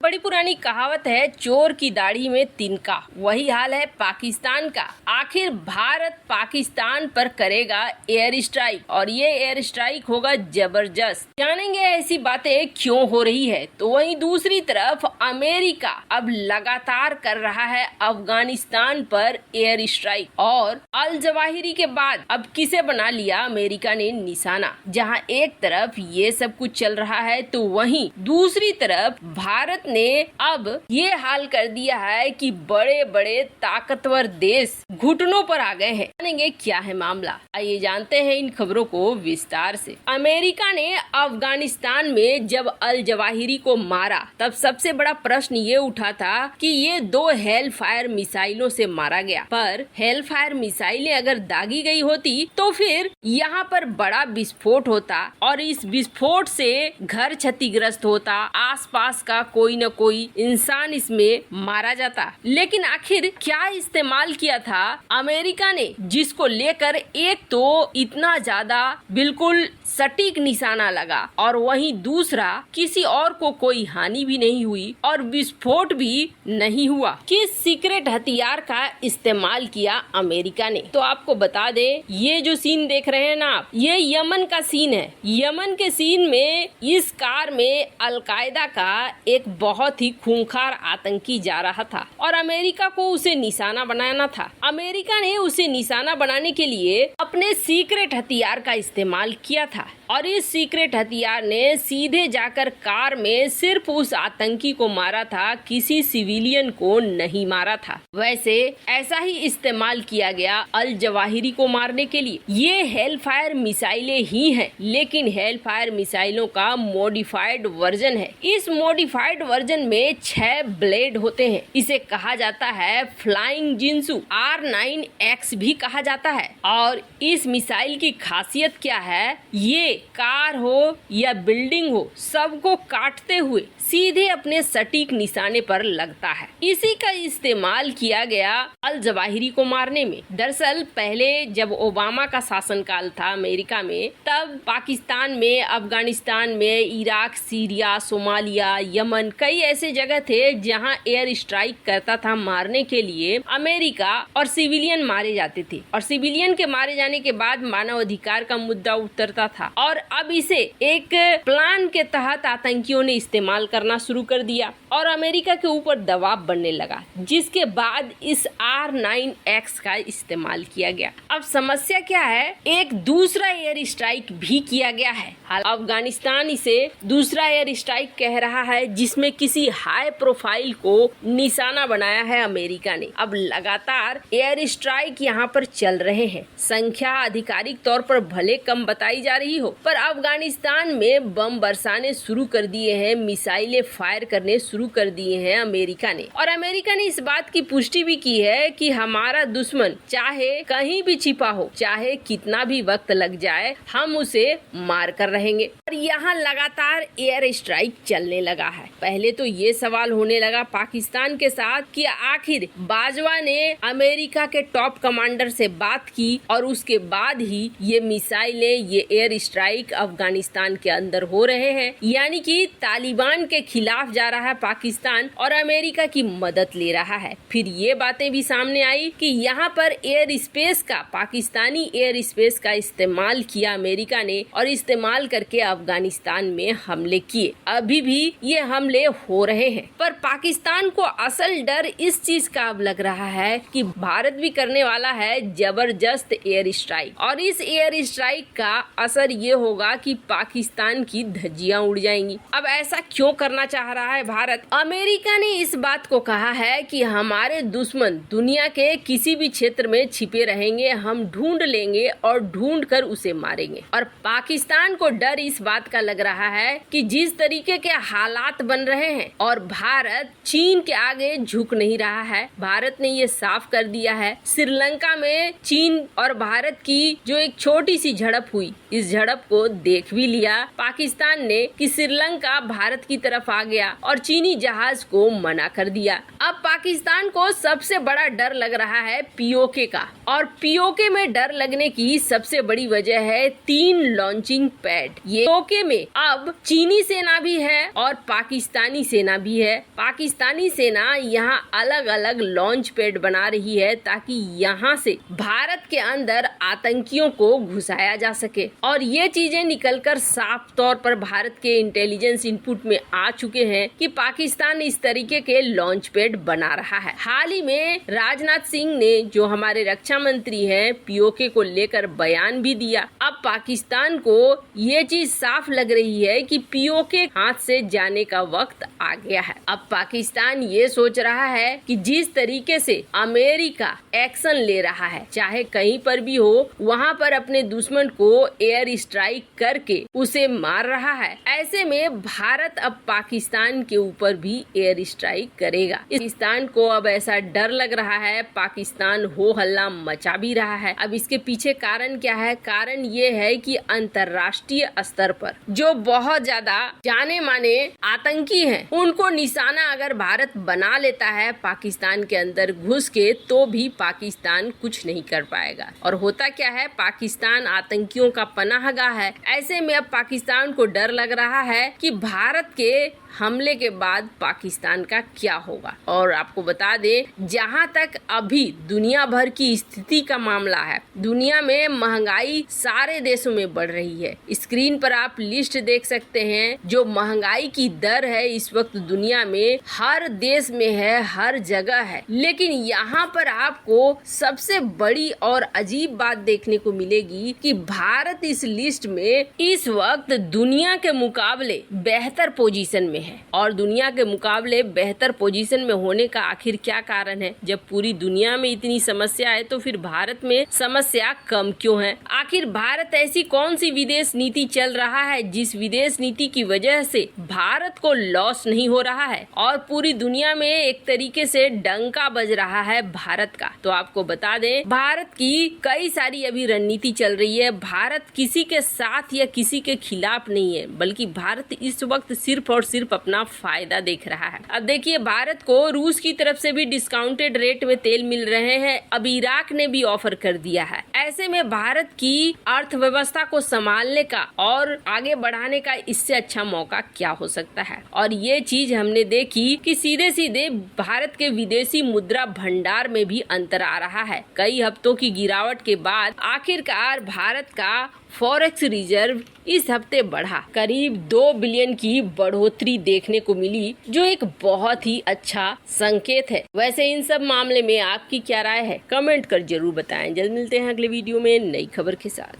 बड़ी पुरानी कहावत है, चोर की दाढ़ी में तिनका। वही हाल है पाकिस्तान का। आखिर भारत पाकिस्तान पर करेगा एयर स्ट्राइक और ये एयर स्ट्राइक होगा जबरदस्त। जानेंगे ऐसी बातें क्यों हो रही है। तो वहीं दूसरी तरफ अमेरिका अब लगातार कर रहा है अफगानिस्तान पर एयर स्ट्राइक और अल जवाहिरी के बाद अब किसे बना लिया अमेरिका ने निशाना। जहां एक तरफ ये सब कुछ चल रहा है तो वहीं दूसरी तरफ भारत ने अब ये हाल कर दिया है कि बड़े बड़े ताकतवर देश घुटनों पर आ गए हैं। जानेंगे क्या है मामला, आइए जानते हैं इन खबरों को विस्तार से। अमेरिका ने अफगानिस्तान में जब अल जवाहिरी को मारा तब सबसे बड़ा प्रश्न ये उठा था कि ये 2 हेल फायर मिसाइलों से मारा गया, पर हेल फायर मिसाइलें अगर दागी गई होती तो फिर यहाँ पर बड़ा विस्फोट होता और इस विस्फोट से घर क्षतिग्रस्त होता, आसपास का कोई न कोई इंसान इसमें मारा जाता। लेकिन आखिर क्या इस्तेमाल किया था अमेरिका ने, जिसको लेकर एक तो इतना ज्यादा बिल्कुल सटीक निशाना लगा और वहीं दूसरा किसी और को कोई हानि भी नहीं हुई और विस्फोट भी नहीं हुआ। किस सीक्रेट हथियार का इस्तेमाल किया अमेरिका ने, तो आपको बता दे, ये जो सीन देख रहे हैं ना आप, ये यमन का सीन है। यमन के सीन में इस कार में अलकायदा का एक बहुत ही खूंखार आतंकी जा रहा था और अमेरिका को उसे निशाना बनाना था। अमेरिका ने उसे निशाना बनाने के लिए अपने सीक्रेट हथियार का इस्तेमाल किया था और इस सीक्रेट हथियार ने सीधे जाकर कार में सिर्फ उस आतंकी को मारा था, किसी सिविलियन को नहीं मारा था। वैसे ऐसा ही इस्तेमाल किया गया अल जवाहिरी को मारने के लिए। ये हेल फायर मिसाइलें ही हैं, लेकिन हेल फायर मिसाइलों का मॉडिफाइड वर्जन है। इस मॉडिफाइड वर्जन में 6 ब्लेड होते हैं। इसे कहा जाता है फ्लाइंग जिंसू, R9X भी कहा जाता है। और इस मिसाइल की खासियत क्या है, ये कार हो या बिल्डिंग हो, सबको काटते हुए सीधे अपने सटीक निशाने पर लगता है। इसी का इस्तेमाल किया गया अल जवाहिरी को मारने में। दरअसल पहले जब ओबामा का शासनकाल था अमेरिका में, तब पाकिस्तान में, अफगानिस्तान में, इराक, सीरिया, सोमालिया, यमन, कई ऐसे जगह थे जहां एयर स्ट्राइक करता था मारने के लिए अमेरिका और सिविलियन मारे जाते थे और सिविलियन के मारे जाने के बाद मानव अधिकार का मुद्दा उतरता था और अब इसे एक प्लान के तहत आतंकियों ने इस्तेमाल करना शुरू कर दिया और अमेरिका के ऊपर दबाव बनने लगा, जिसके बाद इस R9X का इस्तेमाल किया गया। अब समस्या क्या है, एक दूसरा एयर स्ट्राइक भी किया गया है। हाल अफगानिस्तान इसे दूसरा एयर स्ट्राइक कह रहा है, जिसमें किसी हाई प्रोफाइल को निशाना बनाया है अमेरिका ने। अब लगातार एयर स्ट्राइक यहाँ पर चल रहे हैं। संख्या आधिकारिक तौर पर भले कम बताई जा रही हो, पर अफगानिस्तान में बम बरसाने शुरू कर दिए हैं, मिसाइलें फायर करने शुरू कर दिए हैं अमेरिका ने। और अमेरिका ने इस बात की पुष्टि भी की है कि हमारा दुश्मन चाहे कहीं भी छिपा हो, चाहे कितना भी वक्त लग जाए, हम उसे मार कर रहेंगे। और यहाँ लगातार एयर स्ट्राइक चलने लगा है। पहले तो ये सवाल होने लगा पाकिस्तान के साथ कि आखिर बाजवा ने अमेरिका के टॉप कमांडर से बात की और उसके बाद ही ये मिसाइलें, ये एयर स्ट्राइक अफगानिस्तान के अंदर हो रहे हैं। यानी कि तालिबान के खिलाफ जा रहा है पाकिस्तान और अमेरिका की मदद ले रहा है। फिर ये बातें भी सामने आई कि यहाँ पर एयर स्पेस का, पाकिस्तानी एयर स्पेस का इस्तेमाल किया अमेरिका ने और इस्तेमाल करके अफगानिस्तान में हमले किए। अभी भी ये हमले हो रहे हैं, पर पाकिस्तान को असल डर इस चीज का अब लग रहा है कि भारत भी करने वाला है जबरदस्त एयर स्ट्राइक और इस एयर स्ट्राइक का असर ये होगा कि पाकिस्तान की धज्जियां उड़ जाएंगी। अब ऐसा क्यों करना चाह रहा है भारत? अमेरिका ने इस बात को कहा है कि हमारे दुश्मन दुनिया के किसी भी क्षेत्र में छिपे रहेंगे, हम ढूंढ लेंगे और ढूंढ कर उसे मारेंगे। और पाकिस्तान को डर इस बात का लग रहा है कि जिस तरीके के हालात बन रहे हैं और भारत चीन के आगे झुक नहीं रहा है। भारत ने ये साफ कर दिया है। श्रीलंका में चीन और भारत की जो एक छोटी सी झड़प हुई इस झड़प को देख भी लिया पाकिस्तान ने कि श्रीलंका भारत की तरफ आ गया और चीनी जहाज को मना कर दिया। अब पाकिस्तान को सबसे बड़ा डर लग रहा है पीओके का, और पीओके में डर लगने की सबसे बड़ी वजह है 3 लॉन्चिंग पैड। ये पीओके में अब चीनी सेना भी है और पाकिस्तानी सेना भी है। पाकिस्तानी सेना यहाँ अलग अलग लॉन्च पैड बना रही है ताकि यहाँ से भारत के अंदर आतंकियों को घुसाया जा सके, और ये चीजें निकलकर साफ तौर पर भारत के इंटेलिजेंस इनपुट में आ चुके हैं कि पाकिस्तान इस तरीके के लॉन्च पैड बना रहा है। हाल ही में राजनाथ सिंह ने, जो हमारे रक्षा मंत्री हैं, पीओके को लेकर बयान भी दिया। अब पाकिस्तान को ये चीज साफ लग रही है कि पीओके हाथ से जाने का वक्त आ गया है। अब पाकिस्तान ये सोच रहा है कि जिस तरीके से अमेरिका एक्शन ले रहा है, चाहे कहीं पर भी हो, वहाँ पर अपने दुश्मन को एयर स्ट्राइक करके उसे मार रहा है, ऐसे में भारत अब पाकिस्तान के ऊपर भी एयर स्ट्राइक करेगा। पाकिस्तान को अब ऐसा डर लग रहा है, पाकिस्तान हो हल्ला मचा भी रहा है। अब इसके पीछे कारण क्या है? कारण ये है कि अंतर्राष्ट्रीय स्तर पर जो बहुत ज्यादा जाने माने आतंकी हैं, उनको निशाना अगर भारत बना लेता है पाकिस्तान के अंदर घुस के, तो भी पाकिस्तान कुछ नहीं कर पाएगा। और होता क्या है, पाकिस्तान आतंकियों का पनाहगाह है। ऐसे में अब पाकिस्तान को डर लग रहा है कि भारत के हमले के बाद पाकिस्तान का क्या होगा। और आपको बता दें, जहां तक अभी दुनिया भर की स्थिति का मामला है, दुनिया में महंगाई सारे देशों में बढ़ रही है। स्क्रीन पर आप लिस्ट देख सकते हैं, जो महंगाई की दर है इस वक्त दुनिया में हर देश में है, हर जगह है। लेकिन यहाँ पर आपको सबसे बड़ी और अजीब बात देखने को मिलेगी कि भारत इस लिस्ट में इस वक्त दुनिया के मुकाबले बेहतर पोजीशन में है। और दुनिया के मुकाबले बेहतर पोजीशन में होने का आखिर क्या कारण है? जब पूरी दुनिया में इतनी समस्या है तो फिर भारत में समस्या कम क्यों है? आखिर भारत ऐसी कौन सी विदेश नीति चल रहा है जिस विदेश नीति की वजह से भारत को लॉस नहीं हो रहा है और पूरी दुनिया में एक तरीके से डंका बज रहा है भारत का? तो आपको बता दें, भारत की कई सारी अभी रणनीति चल रही है। भारत किसी के साथ या किसी के खिलाफ नहीं है, बल्कि भारत इस वक्त सिर्फ और सिर्फ अपना फायदा देख रहा है। अब देखिए, भारत को रूस की तरफ से भी डिस्काउंटेड रेट में तेल मिल रहे हैं। अब इराक ने भी ऑफर कर दिया है। ऐसे में भारत की अर्थव्यवस्था को संभालने का और आगे बढ़ाने का इससे अच्छा मौका क्या हो सकता है? और ये चीज हमने देखी कि सीधे सीधे भारत के विदेशी मुद्रा भंडार में भी अंतर आ रहा है। कई हफ्तों की गिरावट के बाद आखिरकार भारत का फॉरेक्स रिजर्व इस हफ्ते बढ़ा। करीब 2 बिलियन की बढ़ोतरी देखने को मिली, जो एक बहुत ही अच्छा संकेत है। वैसे इन सब मामले में आपकी क्या राय है? कमेंट कर जरूर बताएं। जल्द मिलते हैं अगले वीडियो में नई खबर के साथ।